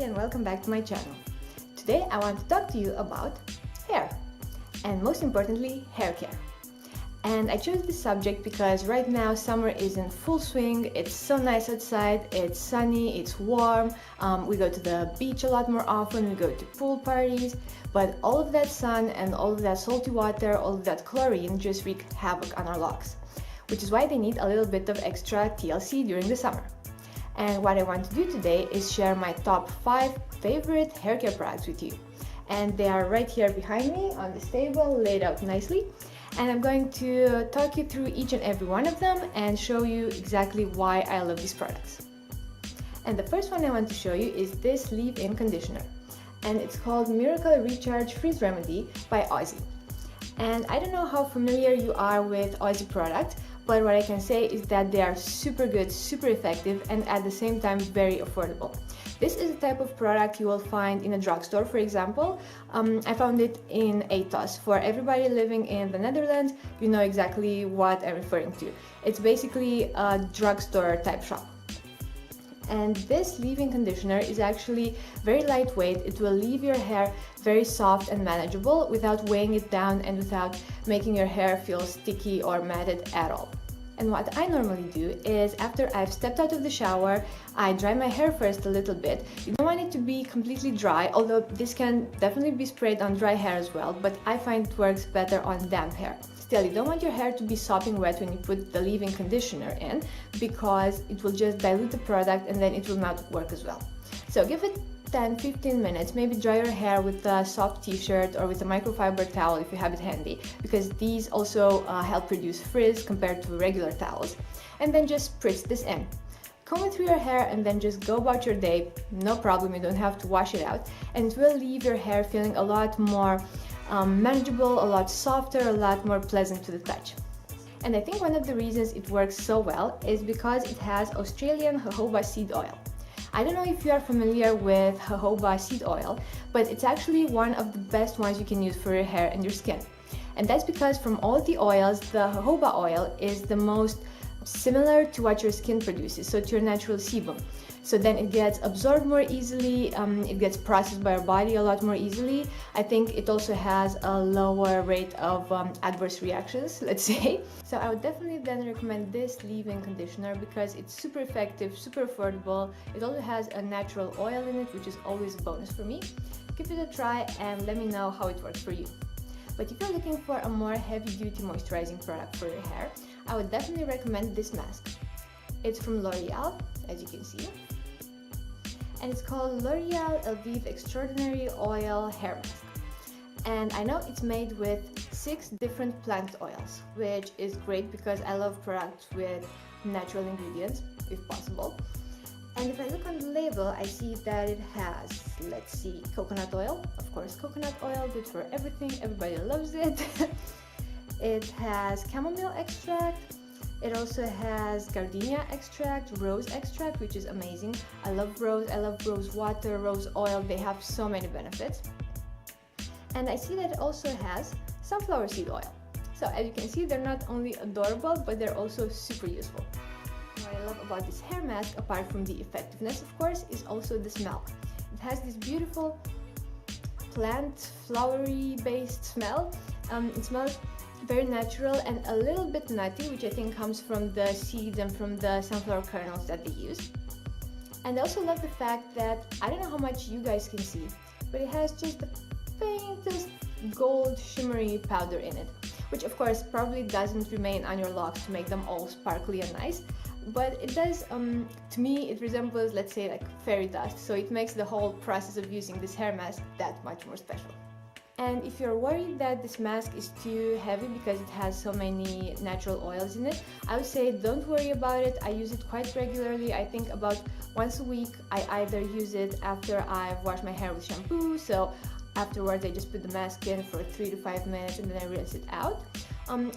everybody, and welcome back to my channel. Today I want to talk to you about hair, and most importantly, hair care. And I chose this subject because right now summer is in full swing. It's so nice outside, it's sunny, it's warm, we go to the beach a lot more often, we go to pool parties, but all of that sun and all of that salty water, all of that chlorine just wreak havoc on our locks, which is why they need a little bit of extra TLC during the summer. And what I want to do today is share my top 5 favorite hair care products with you. And they are right here behind me on this table, laid out nicely. And I'm going to talk you through each and every one of them and show you exactly why I love these products. And the first one I want to show you is this leave-in conditioner. And it's called Miracle Recharge Frizz Remedy by Aussie. And I don't know how familiar you are with Aussie products, but what I can say is that they are super good, super effective, and at the same time very affordable. This is the type of product you will find in a drugstore, for example. I found it in ATOS. For everybody living in the Netherlands, you know exactly what I'm referring to. It's basically a drugstore type shop. And this leave-in conditioner is actually very lightweight. It will leave your hair very soft and manageable without weighing it down and without making your hair feel sticky or matted at all. And what I normally do is, after I've stepped out of the shower, I dry my hair first a little bit. You don't want it to be completely dry, although this can definitely be sprayed on dry hair as well, but I find it works better on damp hair. Still, you don't want your hair to be sopping wet when you put the leave-in conditioner in, because it will just dilute the product and then it will not work as well. So give it 10-15 minutes, maybe dry your hair with a soft t-shirt or with a microfiber towel if you have it handy, because these also help reduce frizz compared to regular towels. And then just spritz this in. Comb it through your hair and then just go about your day, no problem, you don't have to wash it out, and it will leave your hair feeling a lot more manageable, a lot softer, a lot more pleasant to the touch. And I think one of the reasons it works so well is because it has Australian jojoba seed oil. I don't know if you are familiar with jojoba seed oil, but it's actually one of the best ones you can use for your hair and your skin. And that's because from all the oils, the jojoba oil is the most similar to what your skin produces, so to your natural sebum. So then it gets absorbed more easily, it gets processed by our body a lot more easily. I think it also has a lower rate of adverse reactions, let's say. So I would definitely then recommend this leave-in conditioner because it's super effective, super affordable. It also has a natural oil in it, which is always a bonus for me. Give it a try and let me know how it works for you. But if you're looking for a more heavy-duty moisturizing product for your hair, I would definitely recommend this mask. It's from L'Oreal, as you can see. And it's called L'Oreal Elvive Extraordinary Oil Hair Mask. And I know it's made with 6 different plant oils, which is great because I love products with natural ingredients, if possible. And if I look on the label, I see that it has, let's see, coconut oil. Of course, coconut oil, good for everything, everybody loves it. It has chamomile extract. It also has gardenia extract, rose extract, which is amazing. I love rose water, rose oil. They have so many benefits. And I see that it also has sunflower seed oil. So as you can see, they're not only adorable, but they're also super useful. What I love about this hair mask, apart from the effectiveness, of course, is also the smell. It has this beautiful plant, flowery based smell. It smells very natural and a little bit nutty, which I think comes from the seeds and from the sunflower kernels that they use. And I also love the fact that, I don't know how much you guys can see, but it has just the faintest gold shimmery powder in it, which of course probably doesn't remain on your locks to make them all sparkly and nice, but it does, to me it resembles, let's say, like fairy dust, so it makes the whole process of using this hair mask that much more special. And if you're worried that this mask is too heavy because it has so many natural oils in it, I would say don't worry about it. I use it quite regularly. I think about once a week. I either use it after I've washed my hair with shampoo, so afterwards I just put the mask in for 3 to 5 minutes and then I rinse it out.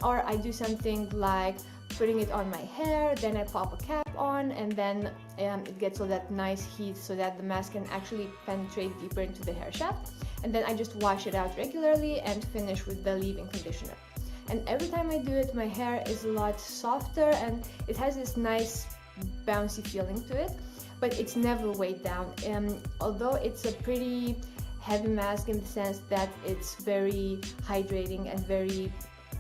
Or I do something like putting it on my hair, then I pop a cap on, and then it gets all that nice heat so that the mask can actually penetrate deeper into the hair shaft. And then I just wash it out regularly and finish with the leave-in conditioner. And every time I do it, my hair is a lot softer and it has this nice bouncy feeling to it. but it's never weighed down. Although it's a pretty heavy mask in the sense that it's very hydrating and very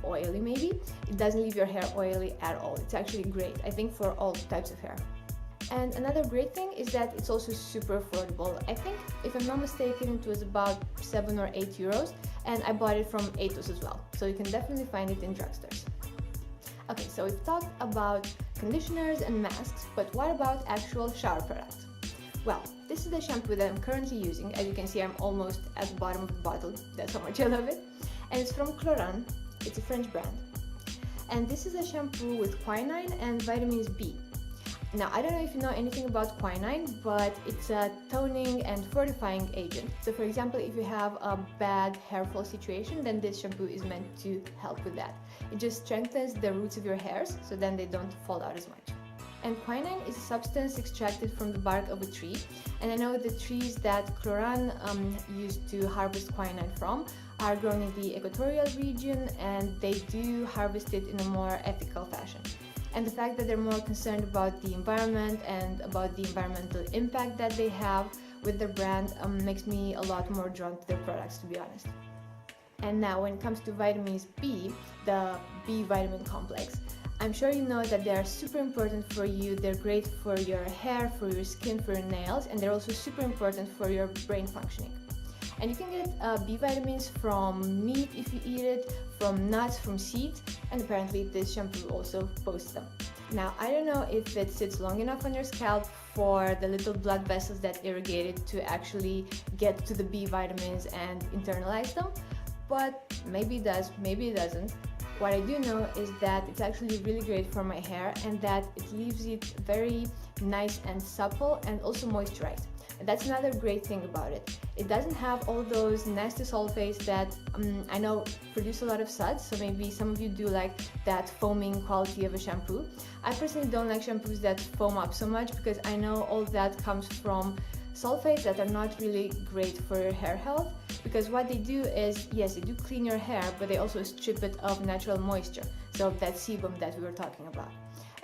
oily maybe, it doesn't leave your hair oily at all. It's actually great, I think, for all types of hair. And another great thing is that it's also super affordable. I think, if I'm not mistaken, it was about 7 or 8 euros, and I bought it from Atos as well, so you can definitely find it in drugstores. Okay, so we've talked about conditioners and masks, but what about actual shower products? Well, this is the shampoo that I'm currently using. As you can see, I'm almost at the bottom of the bottle. That's how much I love it. And it's from Chlorane. It's a French brand. And this is a shampoo with quinine and vitamins B. Now, I don't know if you know anything about quinine, but it's a toning and fortifying agent. So for example, if you have a bad hair fall situation, then this shampoo is meant to help with that. It just strengthens the roots of your hairs, so then they don't fall out as much. And quinine is a substance extracted from the bark of a tree. And I know the trees that Chlorane used to harvest quinine from are grown in the equatorial region, and they do harvest it in a more ethical fashion. And the fact that they're more concerned about the environment and about the environmental impact that they have with their brand makes me a lot more drawn to their products, to be honest. And now when it comes to vitamins B, the B vitamin complex, I'm sure you know that they are super important for you. They're great for your hair, for your skin, for your nails, and they're also super important for your brain functioning. And you can get B vitamins from meat if you eat it, from nuts, from seeds, and apparently this shampoo also boasts them. Now, I don't know if it sits long enough on your scalp for the little blood vessels that irrigate it to actually get to the B vitamins and internalize them, but maybe it does, maybe it doesn't. What I do know is that it's actually really great for my hair, and that it leaves it very nice and supple and also moisturized. And that's another great thing about it. It doesn't have all those nasty sulfates that I know produce a lot of suds, so maybe some of you do like that foaming quality of a shampoo. I personally don't like shampoos that foam up so much, because I know all that comes from sulfates that are not really great for your hair health, because what they do is, yes, they do clean your hair, but they also strip it of natural moisture, so that sebum that we were talking about.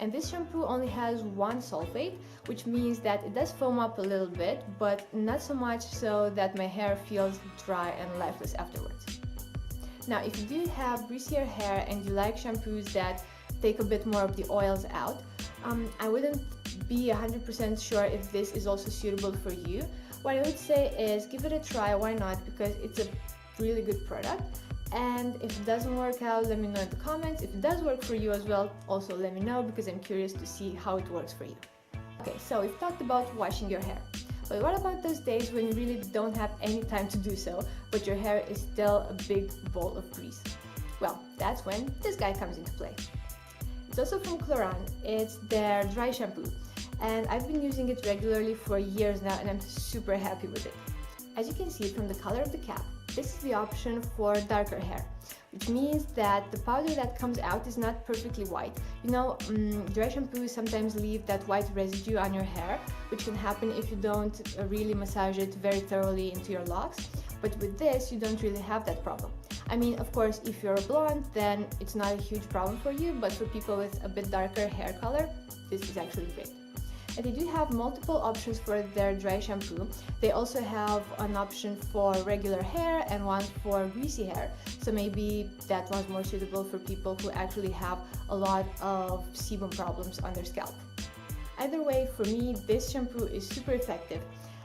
And this shampoo only has one sulfate, which means that it does foam up a little bit, but not so much so that my hair feels dry and lifeless afterwards. Now, if you do have greasier hair and you like shampoos that take a bit more of the oils out, I wouldn't be 100% sure if this is also suitable for you. What I would say is give it a try, why not, because it's a really good product. And if it doesn't work out, let me know in the comments. If it does work for you as well, also let me know, because I'm curious to see how it works for you. Okay, so we've talked about washing your hair. But what about those days when you really don't have any time to do so, but your hair is still a big ball of grease? Well, that's when this guy comes into play. It's also from Chlorane. It's their dry shampoo. And I've been using it regularly for years now, and I'm super happy with it. As you can see from the color of the cap, this is the option for darker hair, which means that the powder that comes out is not perfectly white. You know, dry shampoos sometimes leave that white residue on your hair, which can happen if you don't really massage it very thoroughly into your locks. But with this, you don't really have that problem. I mean, of course, if you're blonde, then it's not a huge problem for you, but for people with a bit darker hair color, this is actually great. And they do have multiple options for their dry shampoo. They also have an option for regular hair and one for greasy hair. So maybe that one's more suitable for people who actually have a lot of sebum problems on their scalp. Either way, for me, this shampoo is super effective.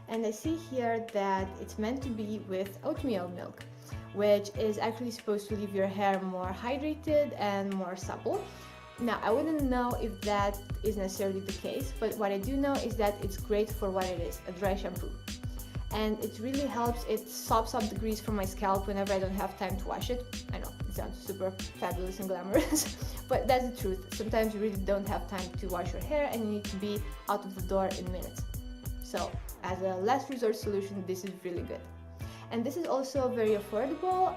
And I see here that it's meant to be with oatmeal milk, which is actually supposed to leave your hair more hydrated and more supple. Now, I wouldn't know if that is necessarily the case, but what I do know is that it's great for what it is, a dry shampoo. And it really helps, it sops up the grease from my scalp whenever I don't have time to wash it. I know, it sounds super fabulous and glamorous, but that's the truth. Sometimes you really don't have time to wash your hair and you need to be out of the door in minutes. So, as a last resort solution, this is really good. And this is also very affordable.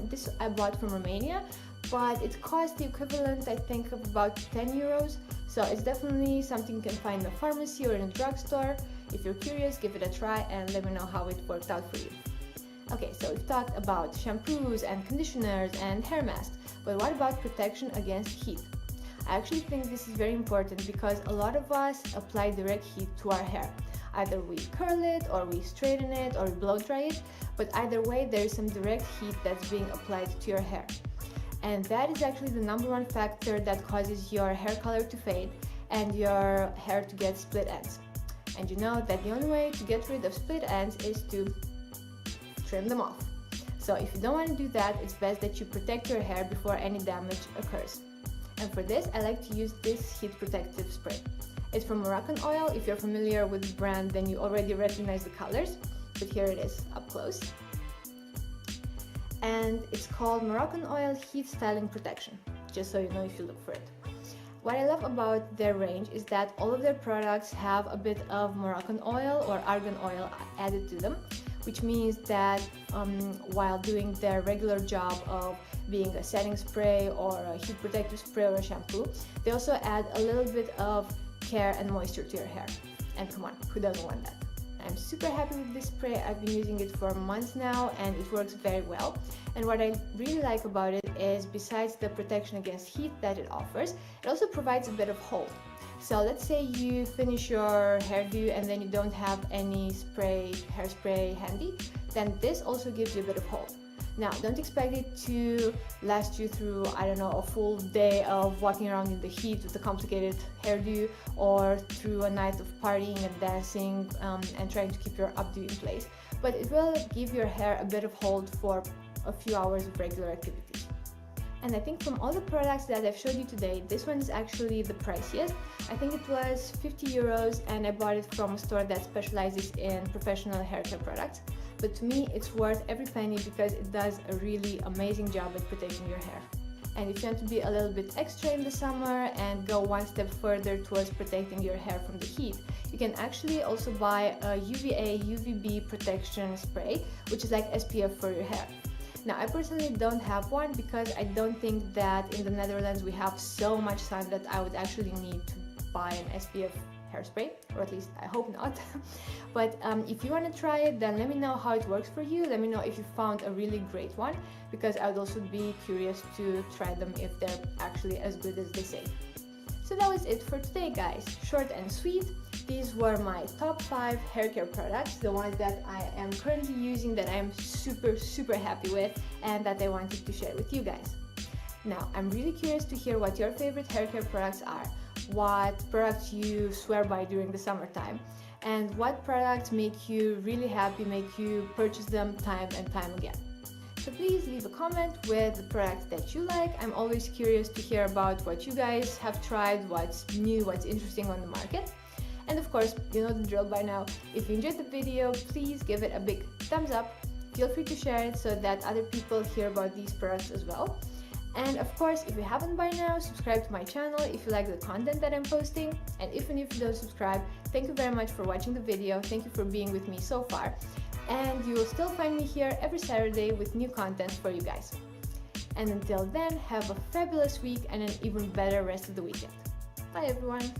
This I bought from Romania, but it costs the equivalent, I think, of about 10 euros. So it's definitely something you can find in a pharmacy or in a drugstore. If you're curious, give it a try and let me know how it worked out for you. Okay, so we've talked about shampoos and conditioners and hair masks, but what about protection against heat? I actually think this is very important because a lot of us apply direct heat to our hair. Either we curl it, or we straighten it, or we blow dry it, but either way there is some direct heat that's being applied to your hair. And that is actually the #1 factor that causes your hair color to fade and your hair to get split ends. And you know that the only way to get rid of split ends is to trim them off. So if you don't want to do that, it's best that you protect your hair before any damage occurs. And for this, I like to use this heat protective spray. It's from Moroccan Oil. If you're familiar with the brand, then you already recognize the colors, but here it is up close. And it's called Moroccan Oil Heat Styling Protection, just so you know if you look for it. What I love about their range is that all of their products have a bit of Moroccan oil or argan oil added to them, which means that while doing their regular job of being a setting spray or a heat protective spray or a shampoo, they also add a little bit of care and moisture to your hair. And come on, who doesn't want that? I'm super happy with this spray. I've been using it for months now and it works very well. And what I really like about it is, besides the protection against heat that it offers, it also provides a bit of hold. So let's say you finish your hairdo and then you don't have any hairspray handy, then this also gives you a bit of hold. Now, don't expect it to last you through, I don't know, a full day of walking around in the heat with a complicated hairdo, or through a night of partying and dancing and trying to keep your updo in place. But it will give your hair a bit of hold for a few hours of regular activities. And I think from all the products that I've showed you today, this one is actually the priciest. I think it was 50 euros and I bought it from a store that specializes in professional haircare products. But to me, it's worth every penny because it does a really amazing job at protecting your hair. And if you want to be a little bit extra in the summer and go one step further towards protecting your hair from the heat, you can actually also buy a UVA UVB protection spray, which is like SPF for your hair. Now, I personally don't have one because I don't think that in the Netherlands we have so much sun that I would actually need to buy an SPF hairspray, or at least I hope not. But if you want to try it, then let me know how it works for you. Let me know if you found a really great one, because I would also be curious to try them if they're actually as good as they say. So that was it for today, guys. Short and sweet. These were my top 5 haircare products, the ones that I am currently using, that I'm super happy with, and that I wanted to share with you guys. Now, I'm really curious to hear what your favorite haircare products are, what products you swear by during the summertime, and what products make you really happy, make you purchase them time and time again. So please leave a comment with the products that you like. I'm always curious to hear about what you guys have tried, what's new, what's interesting on the market. And of course, you know the drill by now. If you enjoyed the video, please give it a big thumbs up. Feel free to share it so that other people hear about these products as well. And of course, if you haven't by now, subscribe to my channel if you like the content that I'm posting. And even if you don't subscribe, thank you very much for watching the video. Thank you for being with me so far. And you will still find me here every Saturday with new content for you guys. And until then, have a fabulous week and an even better rest of the weekend. Bye everyone!